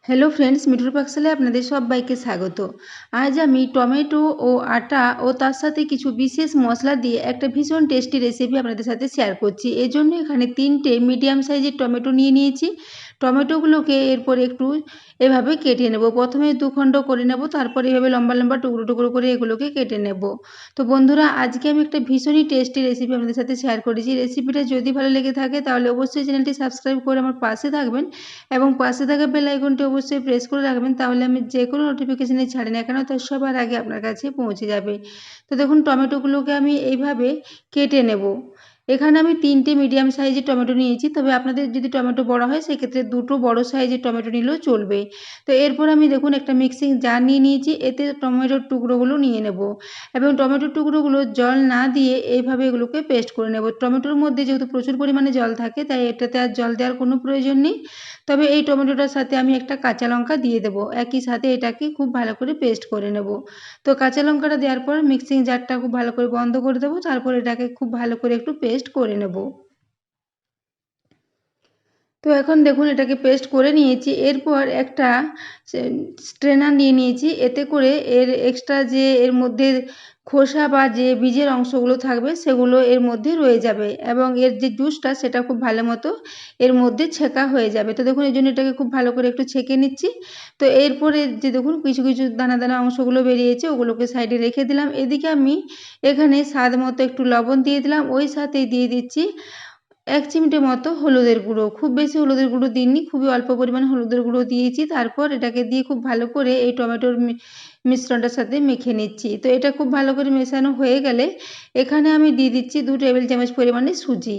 Hello friends, মিঠুর পাকশালে আপনাদের সবাইকে স্বাগত। আজ আমি টমেটো ও আটা ও তার সাথে কিছু বিশেষ মশলা দিয়ে একটা ভীষণ টেস্টি রেসিপি আপনাদের সাথে শেয়ার করছি। এর জন্য এখানে 3টে মিডিয়াম সাইজের টমেটো নিয়ে নিয়েছি। টমেটোগুলোকে এরপর একটু এভাবে কেটে নেব। প্রথমে 2 খণ্ড করে নেব, তারপর এভাবে লম্বা লম্বা টুকরো টুকরো করে এগুলোকে কেটে নেব। তো বন্ধুরা, আজকে আমি একটা ভীষণই টেস্টি রেসিপি আপনাদের সাথে শেয়ার করেছি। রেসিপিটা যদি ভালো লেগে থাকে তাহলে অবশ্যই চ্যানেলটি সাবস্ক্রাইব করে আমার পাশে থাকবেন এবং পাশে থাকা বেল আইকনটি অবশ্যই প্রেস করে রাখবেন, তাহলে আমি যে কোনো নোটিফিকেশানই ছাড়ি না কেন তার সবার আগে আপনার কাছে পৌঁছে যাবে। তো দেখুন, টমেটোগুলোকে আমি এইভাবে কেটে নেব। এখানে আমি 3টে মিডিয়াম সাইজের টমেটো নিয়েছি, তবে আপনাদের যদি টমেটো বড় হয় সেক্ষেত্রে 2টো বড় সাইজের টমেটো নিলেও চলবে। তো এরপর আমি দেখুন একটা মিক্সিং জার নিয়ে নিয়েছি, এতে টমেটোর টুকরোগুলো নিয়ে নেব এবং টমেটোর টুকরোগুলো জল না দিয়ে এইভাবে এগুলোকে পেস্ট করে নেব। টমেটোর মধ্যে যেহেতু প্রচুর পরিমাণে জল থাকে, তাই এটাতে আর জল দেওয়ার কোনো প্রয়োজন নেই। তবে এই টমেটোটার সাথে আমি একটা কাঁচা লঙ্কা দিয়ে দেবো, একই সাথে এটাকে খুব ভালো করে পেস্ট করে নেব। তো কাঁচা লঙ্কাটা দেওয়ার পর মিক্সিং জারটা খুব ভালো করে বন্ধ করে দেবো, তারপর এটাকে খুব ভালো করে একটু পেস্ট করে নেব। তো এখন দেখুন এটাকে পেস্ট করে নিয়েছি। এরপর একটা স্ট্রেনার নিয়ে নিয়েছি, এতে করে এর এক্সট্রা যে এর মধ্যে খোসা বা যে বীজের অংশগুলো থাকবে সেগুলো এর মধ্যে রয়ে যাবে এবং এর যে জুসটা সেটা খুব ভালো মতো এর মধ্যে ছেঁকা হয়ে যাবে। তো দেখুন এই জন্য এটাকে খুব ভালো করে একটু ছেঁকে নিচ্ছি। তো এরপরে যে দেখুন কিছু কিছু দানা দানা অংশগুলো বেরিয়েছে, ওগুলোকে সাইডে রেখে দিলাম। এদিকে আমি এখানে স্বাদ মতো একটু লবণ দিয়ে দিলাম, ওই সাথেই দিয়ে দিচ্ছি 1 চিমটে মতো হলুদের গুঁড়ো। খুব বেশি হলুদের গুঁড়ো দিইনি, খুবই অল্প পরিমাণে হলুদের গুঁড়ো দিয়েছি। তারপর এটাকে দিয়ে খুব ভালো করে এই টমেটোর মিশ্রণটার সাথে মেখে নিচ্ছি। তো এটা খুব ভালো করে মেশানো হয়ে গেলে এখানে আমি দিয়ে দিচ্ছি 2 টেবিল চামচ পরিমাণে সুজি।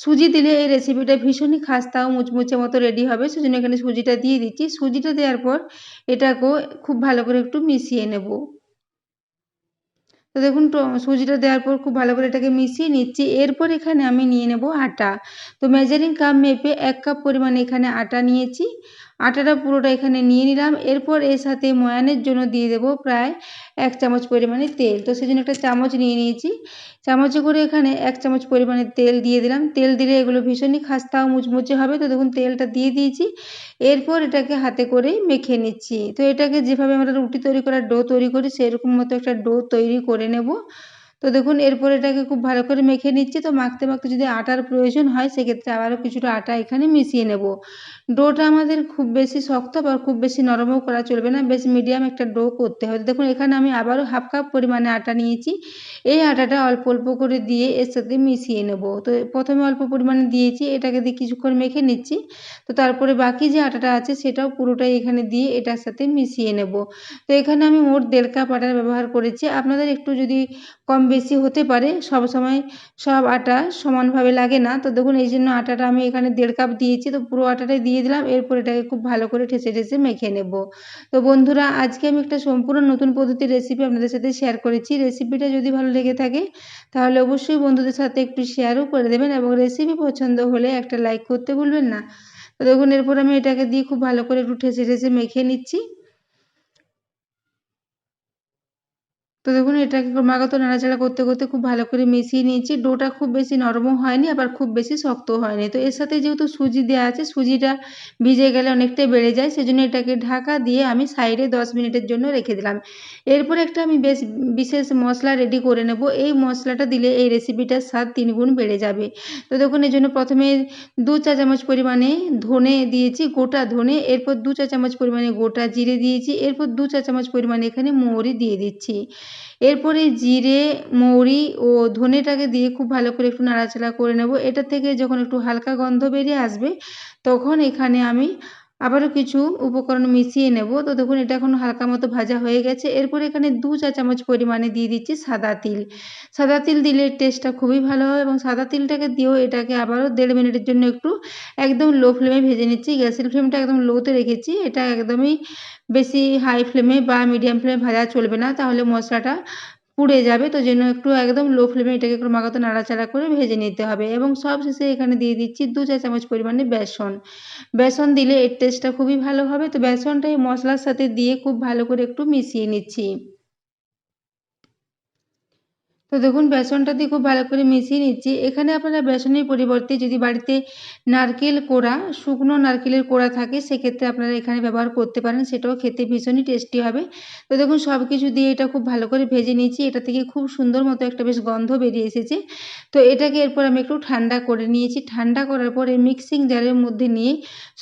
সুজি দিলে এই রেসিপিটা ভীষণই খাস্তা ও মুচমুচে মতো রেডি হবে, সেজন্য এখানে সুজিটা দিয়ে দিচ্ছি। সুজিটা দেওয়ার পর এটাকেও খুব ভালো করে একটু মিশিয়ে নেব। তো দেখুন সুজিটা দেওয়ার পর খুব ভালো করে এটাকে মিশিয়ে নিচ্ছি। এরপর এখানে আমি নিয়ে নেব আটা। তো মেজারিং কাপ মেপে 1 কাপ পরিমাণে এখানে আটা নিয়েছি। আটাটা পুরোটা এখানে নিয়ে নিলাম। এরপর এর সাথে ময়ানের জন্য দিয়ে দেবো প্রায় 1 চামচ পরিমাণে তেল। তো সেজন্য একটা চামচ নিয়ে নিয়েছি। চামচে করে এখানে 1 চামচ পরিমাণে তেল দিয়ে দিলাম। তেল দিলে এগুলো ভীষণই খাস্তা ও মুচমুচে হবে। তো দেখুন তেলটা দিয়ে দিয়েছি। এরপর এটাকে হাতে করে মেখে নিচ্ছি। তো এটাকে যেভাবে আমরা রুটি তৈরি করার ডো তৈরি করি সেরকম মতো একটা ডো তৈরি করে নেব। তো দেখুন এরপর এটাকে খুব ভালো করে মেখে নিচ্ছি। তো মাখতে মাখতে যদি আটার প্রয়োজন হয় সেক্ষেত্রে আবারও কিছুটা আটা এখানে মিশিয়ে নেব। ডোটা আমাদের খুব বেশি শক্ত বা খুব বেশি নরমও করা চলবে না, বেশ মিডিয়াম একটা ডো করতে হবে। দেখুন এখানে আমি আবারও 1/2 কাপ পরিমাণে আটা নিয়েছি। এই আটাটা অল্প অল্প করে দিয়ে এর সাথে মিশিয়ে নেব। তো প্রথমে অল্প পরিমাণে দিয়েছি, এটাকে দিয়ে কিছুক্ষণ মেখে নিচ্ছি। তো তারপরে বাকি যে আটাটা আছে সেটাও পুরোটাই এখানে দিয়ে এটার সাথে মিশিয়ে নেব। তো এখানে আমি মোট 1.5 কাপ আটার ব্যবহার করেছি। আপনাদের একটু যদি কম বেশি হতে পারে, সবসময় সব আটা সমানভাবে লাগে না। তো দেখুন এই জন্য আটাটা আমি এখানে 1.5 কাপ দিয়েছি, তো পুরো আটাটাই দিয়ে দিলাম। এরপর এটাকে খুব ভালো করে ঠেসে ঠেসে মেখে নেব। তো বন্ধুরা, আজকে আমি একটা সম্পূর্ণ নতুন পদ্ধতির রেসিপি আপনাদের সাথে শেয়ার করেছি। রেসিপিটা যদি ভালো লেগে থাকে তাহলে অবশ্যই বন্ধুদের সাথে একটু শেয়ারও করে দেবেন এবং রেসিপি পছন্দ হলে একটা লাইক করতে ভুলবেন না। তো দেখুন এরপর আমি এটাকে দিয়ে খুব ভালো করে একটু ঠেসে ঠেসে মেখে নিচ্ছি। তো দেখুন এটাকে ক্রমাগত নাড়াচাড়া করতে করতে খুব ভালো করে মিশিয়ে নিয়েছি। ডোটা খুব বেশি নরমও হয়নি আবার খুব বেশি শক্তও হয়নি। তো এর সাথে যেহেতু সুজি দেওয়া আছে, সুজিটা ভিজে গেলে অনেকটাই বেড়ে যায়, সেজন্য এটাকে ঢাকা দিয়ে আমি সাইডে 10 মিনিটের জন্য রেখে দিলাম। এরপর একটা আমি বেশ বিশেষ মশলা রেডি করে নেব। এই মশলাটা দিলে এই রেসিপিটার স্বাদ 3 গুণ বেড়ে যাবে। তো দেখুন এজন্য প্রথমে 2 চা চামচ পরিমাণে ধনে দিয়েছি, গোটা ধনে। এরপর 2 চা চামচ পরিমাণে গোটা জিরে দিয়েছি। এরপর 2 চা চামচ পরিমাণে এখানে মৌরি দিয়ে দিচ্ছি। এরপরে জিরে, মৌরি ও ধনেটাকে দিয়ে খুব ভালো করে একটু নাড়াচাড়া করে নেব। এটা থেকে যখন একটু হালকা গন্ধ বেরিয়ে আসবে তখন এখানে আমি আবারও কিছু উপকরণ মিশিয়ে নেব। তো দেখুন এটা এখন হালকা মতো ভাজা হয়ে গেছে। এরপর এখানে 2 চা চামচ পরিমাণে দিয়ে দিচ্ছি সাদা তিল। সাদা তিল দিলে টেস্টটা খুবই ভালো হয় এবং সাদা তিলটাকে দিয়েও এটাকে আবারও 1.5 মিনিটের জন্য একটু একদম লো ফ্লেমে ভেজে নিচ্ছি। গ্যাসের ফ্লেমটা একদম লোতে রেখেছি। এটা একদমই বেশি হাই ফ্লেমে বা মিডিয়াম ফ্লেমে ভাজা চলবে না, তাহলে মশলাটা পুড়ে যাবে। তো জন্য একটু একদম লো ফ্লেমে এটাকে ক্রমাগত নাড়াচাড়া করে ভেজে নিতে হবে এবং সবশেষে এখানে দিয়ে দিচ্ছি 2 চা চামচ পরিমাণে বেসন। বেসন দিলে এর টেস্টটা খুবই ভালো হবে। তো বেসনটা এই মশলার সাথে দিয়ে খুব ভালো করে একটু মিশিয়ে নিচ্ছি। তো দেখুন বেসনটা দিয়ে খুব ভালো করে মিশিয়ে নিচ্ছি। এখানে আপনারা বেসনের পরিবর্তে যদি বাড়িতে নারকেল কোড়া, শুকনো নারকেলের কোড়া থাকে সেক্ষেত্রে আপনারা এখানে ব্যবহার করতে পারেন, সেটাও খেতে ভীষণই টেস্টি হবে। তো দেখুন সব কিছু দিয়ে এটা খুব ভালো করে ভেজে নিয়েছি। এটা থেকে খুব সুন্দর মতো একটা বেশ গন্ধ বেরিয়ে এসেছে। তো এটাকে এরপর আমি একটু ঠান্ডা করে নিয়েছি। ঠান্ডা করার পরে মিক্সিং জারের মধ্যে নিয়ে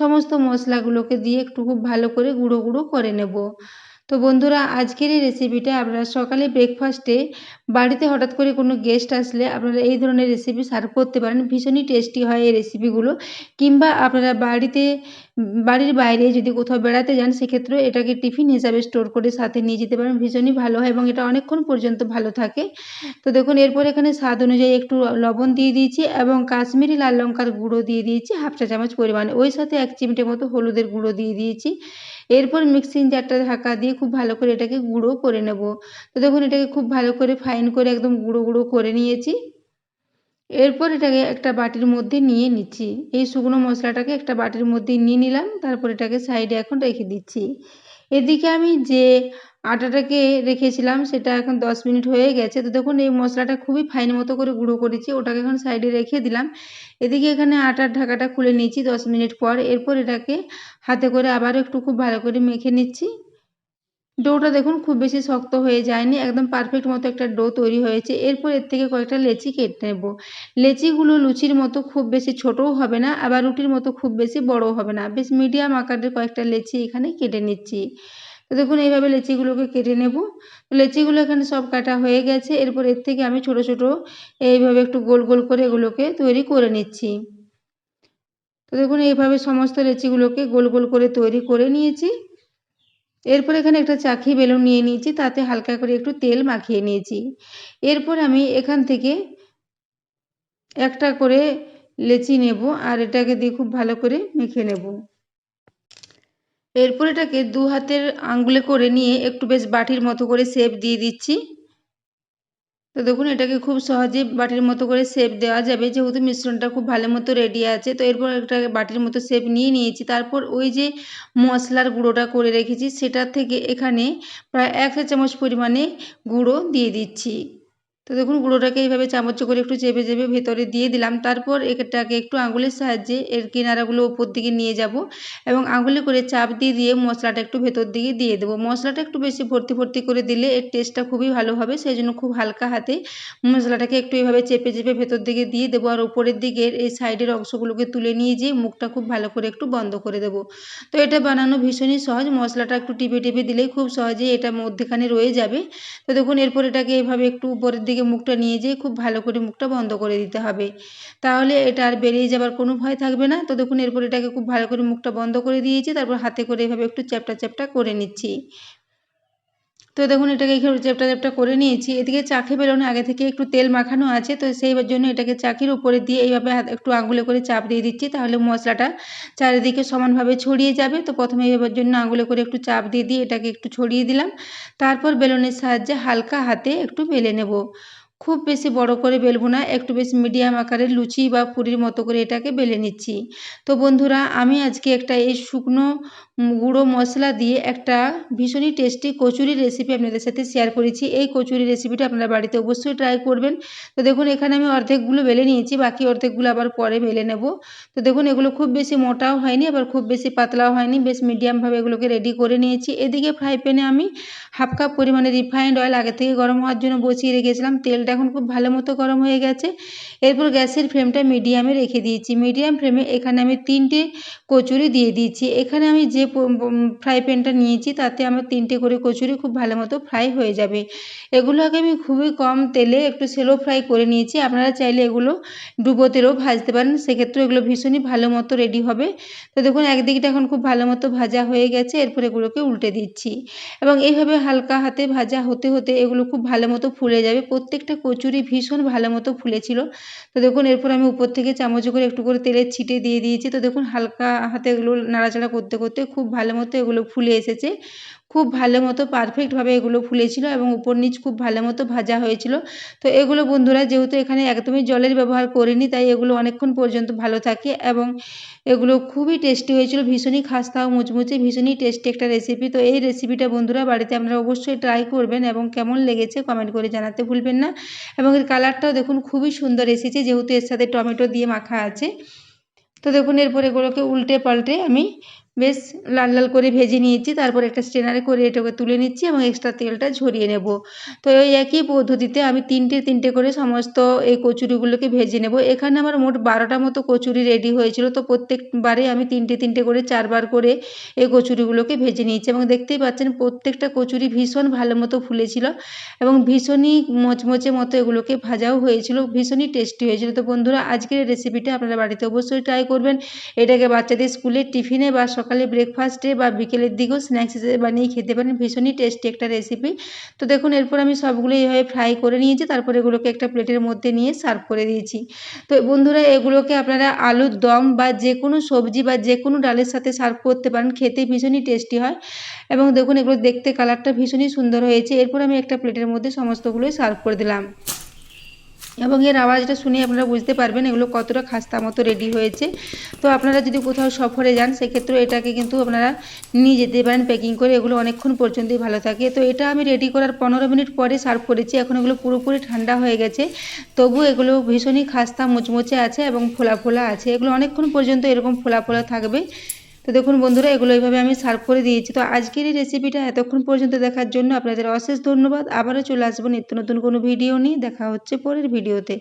সমস্ত মশলাগুলোকে দিয়ে একটু খুব ভালো করে গুঁড়ো, গুঁড়ো করে নেব। তো বন্ধুরা আজকের এই রেসিপিটা আপনারা সকালে ব্রেকফাস্টে বাড়িতে হঠাৎ করে কোনো গেস্ট আসলে আপনারা এই ধরনের রেসিপি সার্ভ করতে পারেন। ভীষণই টেস্টি হয় এই রেসিপিগুলো। কিংবা আপনারা বাড়ির বাইরে যদি কোথাও বেড়াতে যান সেক্ষেত্রেও এটাকে টিফিন হিসাবে স্টোর করে সাথে নিয়ে যেতে পারেন। ভীষণই ভালো হয় এবং এটা অনেকক্ষণ পর্যন্ত ভালো থাকে। তো দেখুন এরপর এখানে স্বাদ অনুযায়ী একটু লবণ দিয়ে দিয়েছি এবং কাশ্মীরি লাল লঙ্কার গুঁড়ো দিয়ে দিয়েছি 1/2 চা চামচ পরিমাণে। ওই সাথে 1 চিমটে মতো হলুদের গুঁড়ো দিয়ে দিয়েছি। এরপর মিক্সিং জারটা ঢাকা দিয়ে খুব ভালো করে এটাকে গুঁড়ো করে নেব। তো দেখুন এটাকে খুব ভালো করে ফাইন করে একদম গুঁড়ো, গুঁড়ো করে নিয়েছি। এরপর এটাকে একটা বাটির মধ্যে নিয়ে নিচ্ছি। এই শুকনো মশলাটাকে একটা বাটির মধ্যে নিয়ে নিলাম। তারপর এটাকে সাইডে এখন রেখে দিচ্ছি। এদিকে আমি যে আটাটাকে রেখেছিলাম সেটা এখন 10 মিনিট হয়ে গেছে। তো দেখুন এই মশলাটা খুবই ফাইন মতো করে গুঁড়ো করেছি। ওটাকে এখন সাইডে রেখে দিলাম। এদিকে এখানে আটার ঢাকাটা খুলে নিয়েছি 10 মিনিট পর। এরপর এটাকে হাতে করে আবারও একটু খুব ভালো করে মেখে নিচ্ছি। ডোটা দেখুন খুব বেশি শক্ত হয়ে যায়নি, একদম পারফেক্ট মতো একটা ডো তৈরি হয়েছে। এরপর এর থেকে কয়েকটা লেচি কেটে নেব। লেচিগুলো লুচির মতো খুব বেশি ছোটও হবে না, আবার রুটির মতো খুব বেশি বড়ও হবে না। বেশ মিডিয়াম আকারের কয়েকটা লেচি এখানে কেটে নিচ্ছি। তো দেখুন এইভাবে লেচিগুলোকে কেটে নেব। লেচিগুলো এখানে সব কাটা হয়ে গেছে। এরপর এর থেকে আমি ছোট, ছোট এইভাবে একটু গোল, গোল করে এগুলোকে তৈরি করে নিচ্ছি। তো দেখুন এইভাবে সমস্ত লেচিগুলোকে গোল, গোল করে তৈরি করে নিয়েছি। এরপর এখানে একটা চাকি বেলুন নিয়ে নিয়েছি, তাতে হালকা করে একটু তেল মাখিয়ে নিয়েছি। এরপর আমি এখান থেকে একটা করে লেচি নেব আর এটাকে দিয়ে খুব ভালো করে মেখে নেব। এরপর এটাকে 2 হাতের আঙ্গুলে করে নিয়ে একটু বেশ বাটির মতো করে শেপ দিয়ে দিচ্ছি। তো দেখুন এটাকে খুব সহজে বাটির মতো করে শেপ দেওয়া যাবে, যেহেতু মিশ্রণটা খুব ভালো মতো রেডি আছে। তো এরপর এটাকে বাটির মতো শেপ নিয়ে নিয়েছি। তারপর ওই যে মশলার গুঁড়োটা করে রেখেছি সেটার থেকে এখানে প্রায় 1 চা চামচ পরিমাণে গুঁড়ো দিয়ে দিচ্ছি। তো দেখুন গুঁড়োটাকে এইভাবে চামচে করে একটু চেপে, চেপে ভেতরে দিয়ে দিলাম। তারপর এটাকে একটু আঙুলের সাহায্যে এর কিনারাগুলো উপর দিকে নিয়ে যাব এবং আঙুলে করে চাপ দিয়ে, দিয়ে মশলাটা একটু ভেতর দিকে দিয়ে দেবো। মশলাটা একটু বেশি ভর্তি, ভর্তি করে দিলে এর টেস্টটা খুবই ভালো হবে। সেজন্য খুব হালকা হাতে মশলাটাকে একটু এভাবে চেপে, চেপে ভেতর দিকে দিয়ে দেবো আর উপরের দিকের এই সাইডের অংশগুলোকে তুলে নিয়ে যেয়ে মুখটা খুব ভালো করে একটু বন্ধ করে দেবো। তো এটা বানানো ভীষণই সহজ। মশলাটা একটু টিপে, টিপে দিলেই খুব সহজেই এটা মধ্যেখানে রয়ে যাবে। তো দেখুন এরপর এটাকে এভাবে একটু উপরের দিকে মুখটা নিয়ে যেয়ে খুব ভালো করে মুখটা বন্ধ করে দিতে হবে। তাহলে এটা আর বেরিয়ে যাবার কোনো ভয় থাকবে না। তো দেখুন এরপর এটাকে খুব ভালো করে মুখটা বন্ধ করে দিয়েছি। তারপর হাতে করে এভাবে একটু চ্যাপ্টা, চ্যাপ্টা করে নিচ্ছি। তো দেখুন এটাকে এখানে চ্যাপ্টা, চ্যাপ্টা করে নিয়েছি। এদিকে চাকি বেলুনে আগে থেকে একটু তেল মাখানো আছে। তো সেই জন্য এটাকে চাকির উপরে দিয়ে এইভাবে একটু আঙুলে করে চাপ দিয়ে দিচ্ছি। তাহলে মশলাটা চারিদিকে সমানভাবে ছড়িয়ে যাবে। তো প্রথমে এবার জন্য আঙুলে করে একটু চাপ দিয়ে দিয়ে এটাকে একটু ছড়িয়ে দিলাম। তারপর বেলুনের সাহায্যে হালকা হাতে একটু বেলে নেব। খুব বেশি বড় করে বেলবো না, একটু বেশ মিডিয়াম আকারের লুচি বা পুরির মতো করে এটাকে বেলে নিচ্ছি। তো বন্ধুরা আমি আজকে একটা এই শুকনো গুঁড়ো মশলা দিয়ে একটা ভীষণই টেস্টি কচুরির রেসিপি আপনাদের সাথে শেয়ার করেছি। এই কচুরি রেসিপিটা আপনারা বাড়িতে অবশ্যই ট্রাই করবেন। তো দেখুন এখানে আমি অর্ধেকগুলো বেলে নিয়েছি, বাকি অর্ধেকগুলো আবার পরে বেলে নেব। তো দেখুন এগুলো খুব বেশি মোটাও হয়নি আবার খুব বেশি পাতলাও হয়নি, বেশ মিডিয়ামভাবে এগুলোকে রেডি করে নিয়েছি। এদিকে ফ্রাই প্যানে আমি 1/2 কাপ পরিমাণে রিফাইন্ড অয়েল আগে থেকে গরম হওয়ার জন্য বসিয়ে রেখেছিলাম। তেলটা এখন খুব ভালো মতো গরম হয়ে গেছে। এরপর গ্যাসের ফ্লেমটা মিডিয়ামে রেখে দিয়েছি। মিডিয়াম ফ্লেমে এখানে আমি 3টে কচুরি দিয়ে দিয়েছি। এখানে আমি যে ফ্রাই প্যানটা নিয়েছি তাতে আমার 3টে করে কচুরি খুব ভালো মতো ফ্রাই হয়ে যাবে। এগুলোকে আমি খুবই কম তেলে একটু শ্যালো ফ্রাই করে নিয়েছি। আপনারা চাইলে এগুলো ডুবো তেলেও ভাজতে পারেন, সেক্ষেত্রেও এগুলো ভীষণই ভালো মতো রেডি হবে। তো দেখুন একদিকটা এখন খুব ভালো মতো ভাজা হয়ে গেছে, এরপর এগুলোকে উল্টে দিচ্ছি এবং এইভাবে হালকা হাতে ভাজা হতে, হতে এগুলো খুব ভালো মতো ফুলে যাবে। প্রত্যেকটা কচুরি ভীষণ ভালো মতো ফুলেছিল। তো দেখুন এরপর আমি উপর থেকে চামচে করে একটু করে তেলের ছিটে দিয়ে দিয়েছি। তো দেখুন হালকা হাতে এগুলো নাড়াচাড়া করতে, করতে খুব ভালো মতো এগুলো ফুলে এসেছে। খুব ভালো মতো পারফেক্টভাবে এগুলো ফুলেছিল এবং উপর নিচ খুব ভালো মতো ভাজা হয়েছিল। তো এগুলো বন্ধুরা যেহেতু এখানে একদমই জলের ব্যবহার করিনি, তাই এগুলো অনেকক্ষণ পর্যন্ত ভালো থাকে এবং এগুলো খুবই টেস্টি হয়েছিল, ভীষণই খাস্তা ও মুচমুচে, ভীষণই টেস্টি একটা রেসিপি। তো এই রেসিপিটা বন্ধুরা বাড়িতে আপনারা অবশ্যই ট্রাই করবেন এবং কেমন লেগেছে কমেন্ট করে জানাতে ভুলবেন না। এবং এর কালারটাও দেখুন খুবই সুন্দর এসেছে, যেহেতু এর সাথে টমেটো দিয়ে মাখা আছে। তো দেখুন এরপর এগুলোকে উল্টে পাল্টে আমি বেশ লাল লাল করে ভেজে নিয়েছি। তারপর একটা স্ট্রেনারে করে এটাকে তুলে নিচ্ছি এবং এক্সট্রা তেলটা ঝরিয়ে নেব। তো এই একই পদ্ধতিতে আমি তিনটে করে সমস্ত এই কচুরিগুলোকে ভেজে নেব। এখানে আমার মোট 12টা মতো কচুরি রেডি হয়েছিল। তো প্রত্যেকবারে আমি তিনটে করে 4 বার করে এই কচুরিগুলোকে ভেজে নিয়েছি এবং দেখতেই পাচ্ছেন প্রত্যেকটা কচুরি ভীষণ ভালো মতো ফুলেছিল এবং ভীষণই মচমচে মতো এগুলোকে ভাজাও হয়েছিল, ভীষণই টেস্টি হয়েছিল। তো বন্ধুরা আজকের রেসিপিটা আপনারা বাড়িতে অবশ্যই ট্রাই করবেন। এটাকে বাচ্চাদের স্কুলের টিফিনে বা সকালে ব্রেকফাস্টে বা বিকেলের দিকেও স্ন্যাক্স হিসেবে বানিয়ে খেতে পারেন, ভীষণই টেস্টি একটা রেসিপি। তো দেখুন এরপর আমি সবগুলো এইভাবে ফ্রাই করে নিয়েছি, তারপর এগুলোকে একটা প্লেটের মধ্যে নিয়ে সার্ভ করে দিয়েছি। তো বন্ধুরা এগুলোকে আপনারা আলুর দম বা যে কোনো সবজি বা যে কোনো ডালের সাথে সার্ভ করতে পারেন, খেতে ভীষণই টেস্টি হয় এবং দেখুন এগুলো দেখতে কালারটা ভীষণই সুন্দর হয়েছে। এরপর আমি একটা প্লেটের মধ্যে সমস্তগুলোই সার্ভ করে দিলাম এবং এর আওয়াজটা শুনে আপনারা বুঝতে পারবেন এগুলো কতটা খাস্তা মতো রেডি হয়েছে। তো আপনারা যদি কোথাও সফরে যান সেক্ষেত্রে এটাকে কিন্তু আপনারা নিয়ে যেতে পারেন প্যাকিং করে, এগুলো অনেকক্ষণ পর্যন্তই ভালো থাকে। তো এটা আমি রেডি করার 15 মিনিট পরে সার্ভ করেছি, এখন এগুলো পুরোপুরি ঠান্ডা হয়ে গেছে, তবু এগুলো ভীষণই খাস্তা মুচমুচে আছে এবং ফোলা ফোলা আছে, এগুলো অনেকক্ষণ পর্যন্ত এরকম ফোলা ফোলা থাকবে। তো দেখুন বন্ধুরা এগুলো এইভাবে আমি সার্ভ করে দিয়েছি। তো আজকের এই রেসিপিটা এতক্ষণ পর্যন্ত দেখার জন্য আপনাদের অশেষ ধন্যবাদ। আবারও চলে আসবো নিত্য নতুন কোনো ভিডিও নিয়ে, দেখা হচ্ছে পরের ভিডিওতে।